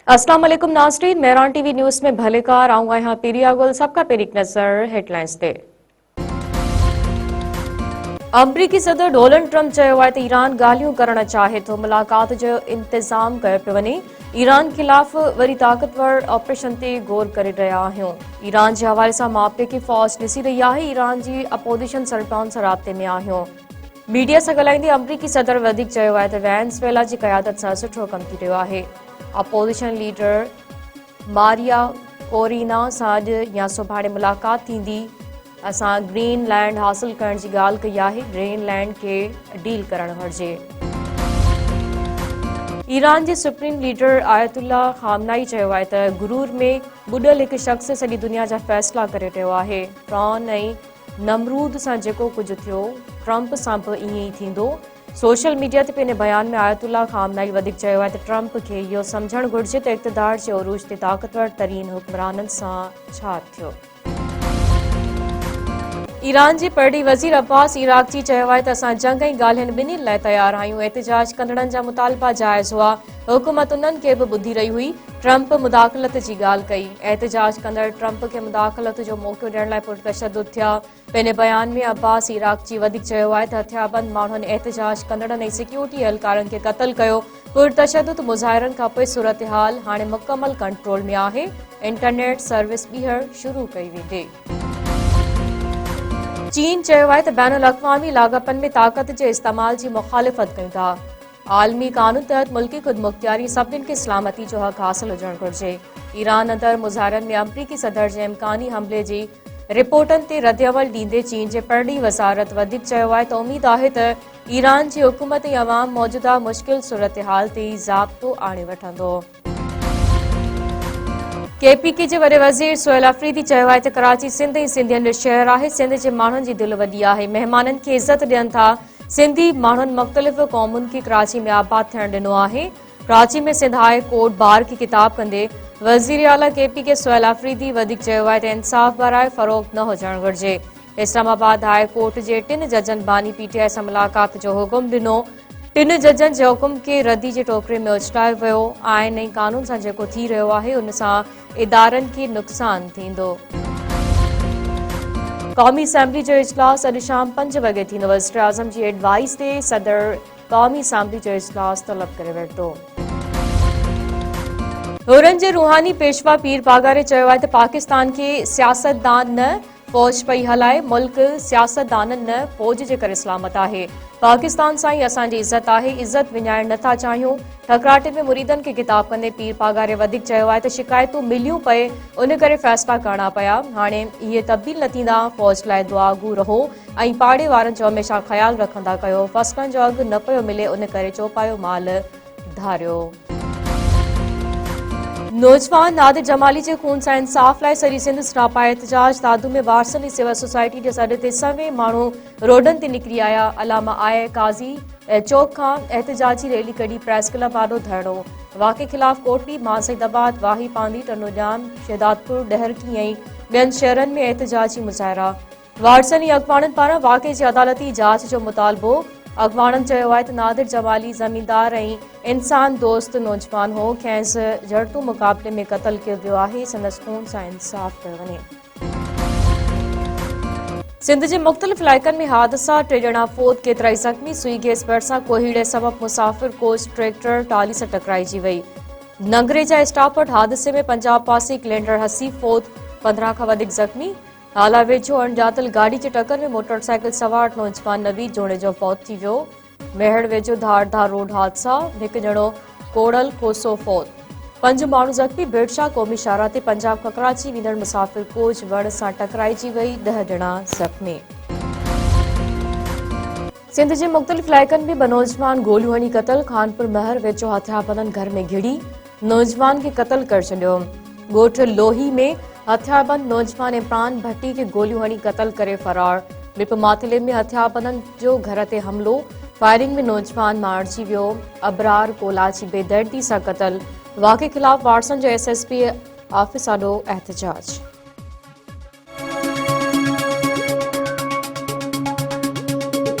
अस्सलाम वालेकुम नाज़रीन, मेहरान टीवी न्यूज़ में भलेकार आऊंगा यहाँ पीरिया गुल सबका पेरिक नज़र हेडलाइंस ते। अमरीकी सदर डोनाल्ड ट्रंप चयो आहे त ईरान ॻाल्हियूं करण चाहे थो, मुलाक़ात जो इंतज़ाम कयो पियो वञे। ईरान ख़िलाफ़ वरी ताक़तवर ऑपरेशन ते गौर करे रहिया आहियूं। ईरान जे हवाले सां मापे की फ़ौज ॾिसी रही आहे। ईरान जी अपोजिशन सरगर्म सां राब्ते में आहियूं। मीडिया सां ॻाल्हाईंदे अमरीकी सदर वधीक चयो आहे त वेनेज़ुएला जी क़यादत सां सुठो कमु थी रहियो आहे। अपोजिशन लीडर मारिया कोरिना सां अॼु या सुभाणे मुलाक़ात थींदी। असां ग्रीनलैंड हासिल करण जी ॻाल्हि कई आहे। ग्रीनलैंड खे डील करणु घुरिजे। ईरान जे सुप्रीम लीडर आयतुल्ला खामनाई चयो आहे त गुरूर में ॿुॾल हिकु शख़्स सॼी दुनिया जा फ़ैसिला करे रहियो आहे। फ़िरौन ऐं नमरूद सां जेको कुझु थियो, ट्रंप सां बि ईअं ई थींदो। सोशल मीडिया ते पंहिंजे बयान में आयतुल्ला खामनाई वधीक चयो आहे त ट्रंप खे इहो सम्झणु घुरिजे त इक़्तिदार जे उरूज ते ताक़तवर तरीन हुक्मराननि सां छा थियो। ईरान जे परॾी वज़ीर अब्बास इराक़ची चयो आहे त असां जंग ऐं ॻाल्हियुनि ॿिन्हिनि लाइ तयार आहियूं। एहतिजाज कंदड़नि जा मुतालबा जाइज़ हुआ। हुकूमत उन्हनि खे बि ॿुधी रही हुई। ट्रंप मुदाख़लत जी ॻाल्हि कई। एहतिजाज कंदड़ ट्रंप खे मुदाख़लत जो मौक़ो ॾियण लाइ पुरतशदुद थिया। पंहिंजे बयान में अब्बास इराक़ची वधीक चयो आहे त हथियारबंद माण्हुनि एहतिजाज कंदड़नि ऐं सिक्योरिटी एहलकारनि खे क़त्ल कयो। पुरतशदुद मुज़ाहिरनि खां पोइ सूरत-ए-हाल हाणे मुकमल कंट्रोल में आहे। इंटरनेट सर्विस ॿीहर शुरू कई वेंदी। चीन चयो आहे त बैनुल अक़वामी लाॻापनि में ताक़त जे इस्तेमाल जी मुख़ालिफ़त कयूं था। आलमी कानून तहत मुल्की ख़ुदमुख़्तियारी सभिनीनि खे सलामती जो हक़ हासिल हुजणु घुरिजे। ईरान अंदरि मुज़ाहिरनि में अमरीकी सदर जे इम्कानी हमले जी रिपोर्टनि ते रद्दअमल ॾींदे चीन जे परॾी वज़ारत वधीक चयो आहे त उमीद आहे त ईरान जी हुकूमत ऐं अवाम मौजूदा मुश्किल सूरत-ए-हाल ते ज़ाब्तो आणे वठंदो। KPK जे वॾे वज़ीर सुहेल अफरीदी चयो आहे त कराची सिंध ऐं सिंधियुनि जो शहर आहे। सिंध जे माण्हुनि जी दिलि वॾी आहे। महिमाननि खे इज़त ॾियनि था। सिंधी माण्हुनि मुख़्तलिफ़ क़ौमुनि खे कराची में आबाद थियणु ॾिनो आहे। कराची में सिंध हाई कोर्ट बार खे ख़िताब कंदे वज़ीर आला KPK सुहेल अफरीदी वधीक चयो आहे त इंसाफ़ बराए फ़रोग़ न हुजणु घुरिजे। इस्लामाबाद हाई कोर्ट जे 3 जजनि बानी PTI सां मुलाक़ात जो हुकुम ॾिनो। 3 जजनि जे हुकुम खे रदी जे टोकरे में उछलायो वियो। आइन ऐं कानून सां जेको थी रहियो आहे उन सां इदारनि खे नुक़सान थींदो। क़ौमी असेंबली जो इजलास अॼु शाम 5 वॻे थींदो। वज़ीर आज़म जी एडवाइस ते सदर क़ौमी असेंबली जो इजलास तलब करे वरितो। हुरनि जे रूहानी पेशवा पीर पागारे चयो आहे त पाकिस्तान खे सियासतदान न फ़ौज पई हलाए। मुल्क सियासतदाननि न फ़ौज जे करे सलामत आहे। पाकिस्तान सां ई असांजी इज़त आहे। इज़त विञाइण नथा चाहियूं। ठकराटे में मुरीदनि खे ख़िताब कंदे पीर पागारे वधीक चयो आहे त शिकायतूं मिलियूं पए उन करे फ़ैसिला करणा पिया। हाणे इहे तब्दील न थींदा। फ़ौज लाइ दुआगू रहो ऐं पाड़े वारनि जो हमेशह ख़्यालु रखंदा कयो। फ़सलनि जो अघु न पियो मिले उन करे चौपायो माल धारियो। नौजवान नादिर जमाली जे खून सां इंसाफ़ लाइ सॼी सिंध सरापा एहतिजाज। दादू में वारसन सिविल सोसाइटी जे सॾ ते सवें माण्हू रोडनि ते निकिरी आया। अलामा आए काज़ी चौक खां एहतिजाजी रैली कढी प्रेस क्लब आॾो धरणो। वाक़े ख़िलाफ़ कोटली, मासइदाबाद, वाही पांदी, टनोजान, शहदादपुर, डहरकी ऐं ॿियनि शहरनि में एहतिजाजी मुज़ाहिरा। वारसन ऐं अॻवाणनि पारां वाक़े जी अदालती जांच जो मुतालबो। अॻवाणनि चयो आहे त नादिर जमाली ज़मींदार ऐं इंसान दोस्त नौजवान हो। खेसि जड़तू मुक़ाबले में क़त्ल कयो वियो आहे। संदसि खून सां इंसाफ़ कयो वञे। सिंध जे मुख़्तलिफ़ इलाइक़नि में हादसा, 3 ॼणा फ़ौत, केतिराई ज़ख़्मी। सुई गैस भरिसां कोहीड़े सबबि मुसाफ़िर कोच ट्रैक्टर टाली सां टकराइजी वई। नंगरे जा स्टापट हादसे में पंजाब पासी क्लेंडर हसीब फ़ौत, 15 खां वधीक ज़ख़्मी। हाला वेझो अणॼातल गाॾी जे टकर में मोटरसाइकिल सवार नौजवान नवीद जोड़े जो फ़ौत थी वियो। मेहड़ वेझो धारधार रोड हादसा, 1 ॼणो कोड़ल कोसो फ़ौत, 5 माण्हू ज़ख़्मी। बेड़शाह क़ौमी शाहराह ते पंजाब खां कराची वेंदड़ मुसाफ़िर कोच वण सां टकराइजी वई, 10 ॼणा ज़ख़्मी। सिंध जे मुख़्तलिफ़ इलाइक़नि में 2 नौजवान गोलियूं हणी क़त्ल। खानपुर महर वेझो हथियारबंदनि घर में घिड़ी नौजवान खे क़त्ल करे छॾियो। ॻोठ लोही में हथियारबंद नौजवान इमरान भट्टी खे गोलियूं हणी क़त्ल करे फरार। बिप माथिले में हथियारबंदनि जो घर ते हमिलो। फायरिंग में नौजवान मारिजी वियो। अबरार कोलाची बेदर्दी सां क़त्ल। वाक़े ख़िलाफ़ वारसन जो SSP ऑफिस आॾो एहतिजाज।